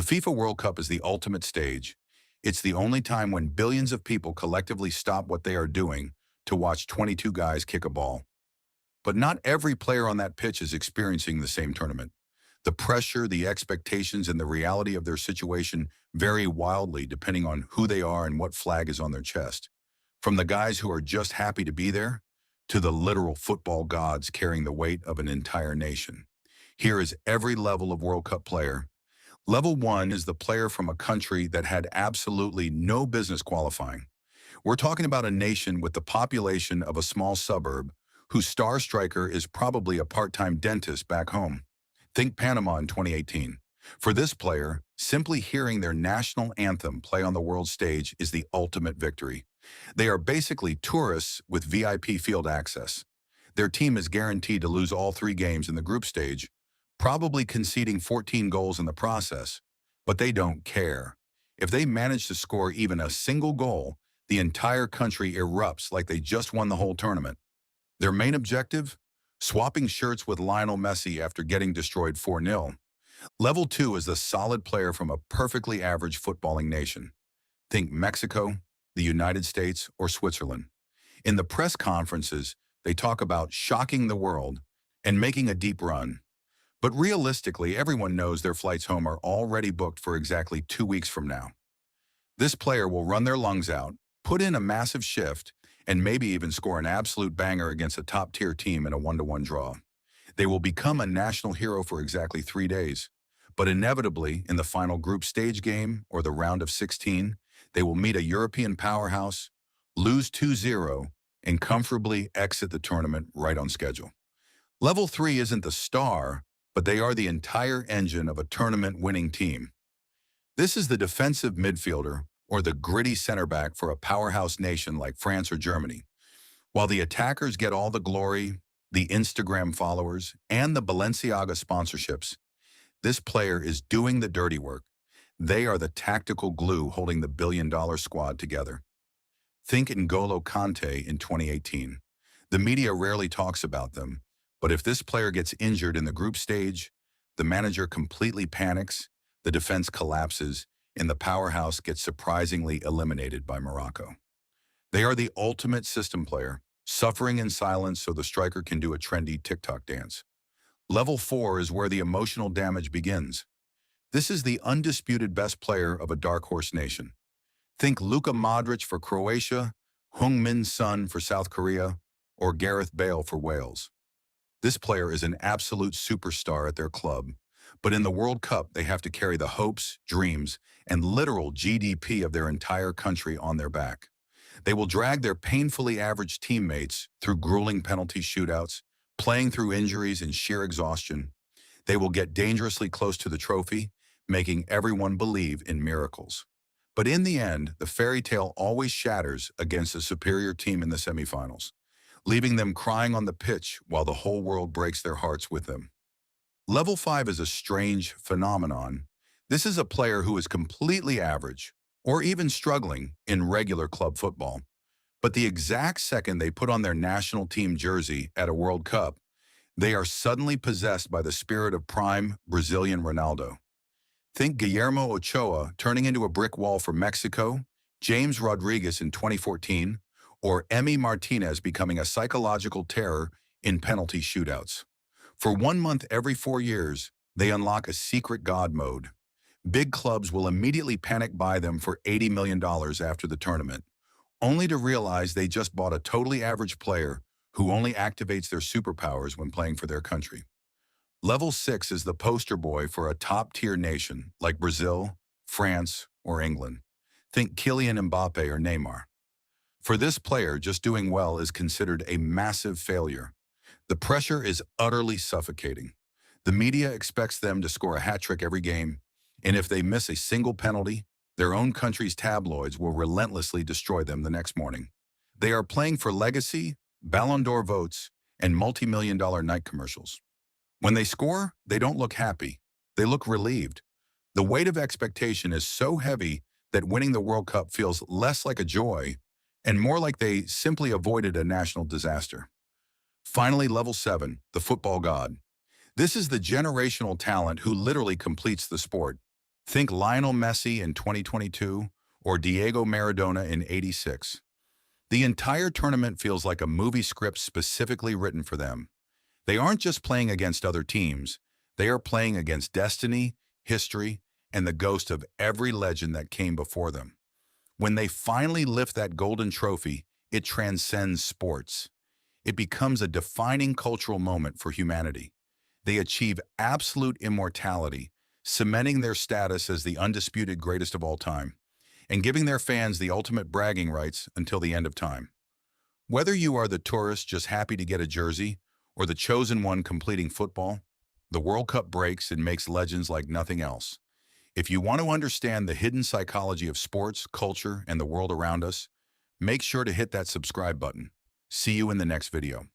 FIFA World Cup is the ultimate stage. It's the only time when billions of people collectively stop what they are doing to watch 22 guys kick a ball. But not every player on that pitch is experiencing the same tournament. The pressure, the expectations, and the reality of their situation vary wildly depending on who they are and what flag is on their chest. From the guys who are just happy to be there, to the literal football gods carrying the weight of an entire nation. Here is every level of World Cup player. Level 1 is the player from a country that had absolutely no business qualifying. We're talking about a nation with the population of a small suburb whose star striker is probably a part-time dentist back home. Think Panama in 2018. For this player, simply hearing their national anthem play on the world stage is the ultimate victory. They are basically tourists with VIP field access. Their team is guaranteed to lose all 3 games in the group stage, probably conceding 14 goals in the process. But they don't care. If they manage to score even a single goal, the entire country erupts like they just won the whole tournament. Their main objective? Swapping shirts with Lionel Messi after getting destroyed 4-0. Level 2 is the solid player from a perfectly average footballing nation. Think Mexico, the United States, or Switzerland. In the press conferences, they talk about shocking the world and making a deep run. But realistically, everyone knows their flights home are already booked for exactly 2 weeks from now. This player will run their lungs out, put in a massive shift, and maybe even score an absolute banger against a top-tier team in a 1-1 draw. They will become a national hero for exactly 3 days. But inevitably, in the final group stage game or the round of 16, they will meet a European powerhouse, lose 2-0, and comfortably exit the tournament right on schedule. Level 3 isn't the star, but they are the entire engine of a tournament-winning team. This is the defensive midfielder or the gritty center back for a powerhouse nation like France or Germany. While the attackers get all the glory, the Instagram followers, and the Balenciaga sponsorships, this player is doing the dirty work. They are the tactical glue holding the billion-dollar squad together. Think N'Golo Kante in 2018. The media rarely talks about them, but if this player gets injured in the group stage, the manager completely panics, the defense collapses, and the powerhouse gets surprisingly eliminated by Morocco. They are the ultimate system player, suffering in silence so the striker can do a trendy TikTok dance. Level 4 is where the emotional damage begins. This is the undisputed best player of a dark horse nation. Think Luka Modric for Croatia, Heung-min Son for South Korea, or Gareth Bale for Wales. This player is an absolute superstar at their club, but in the World Cup they have to carry the hopes, dreams, and literal GDP of their entire country on their back. They will drag their painfully average teammates through grueling penalty shootouts, playing through injuries and sheer exhaustion. They will get dangerously close to the trophy, making everyone believe in miracles. But in the end, the fairy tale always shatters against a superior team in the semifinals, leaving them crying on the pitch while the whole world breaks their hearts with them. Level 5 is a strange phenomenon. This is a player who is completely average, or even struggling, in regular club football. But the exact second they put on their national team jersey at a World Cup, they are suddenly possessed by the spirit of prime Brazilian Ronaldo. Think Guillermo Ochoa turning into a brick wall for Mexico, James Rodriguez in 2014, or Emi Martinez becoming a psychological terror in penalty shootouts. For 1 month every 4 years, they unlock a secret God mode. Big clubs will immediately panic buy them for $80 million after the tournament, only to realize they just bought a totally average player who only activates their superpowers when playing for their country. Level 6 is the poster boy for a top-tier nation like Brazil, France, or England. Think Kylian Mbappe or Neymar. For this player, just doing well is considered a massive failure. The pressure is utterly suffocating. The media expects them to score a hat-trick every game, and if they miss a single penalty, their own country's tabloids will relentlessly destroy them the next morning. They are playing for legacy, Ballon d'Or votes, and multi-million-dollar night commercials. When they score, they don't look happy. They look relieved. The weight of expectation is so heavy that winning the World Cup feels less like a joy and more like they simply avoided a national disaster. Finally, level 7, the football god. This is the generational talent who literally completes the sport. Think Lionel Messi in 2022 or Diego Maradona in '86. The entire tournament feels like a movie script specifically written for them. They aren't just playing against other teams, they are playing against destiny, history, and the ghost of every legend that came before them. When they finally lift that golden trophy, it transcends sports. It becomes a defining cultural moment for humanity. They achieve absolute immortality, cementing their status as the undisputed greatest of all time, and giving their fans the ultimate bragging rights until the end of time. Whether you are the tourist just happy to get a jersey, or the chosen one completing football, the World Cup breaks and makes legends like nothing else. If you want to understand the hidden psychology of sports, culture, and the world around us, make sure to hit that subscribe button. See you in the next video.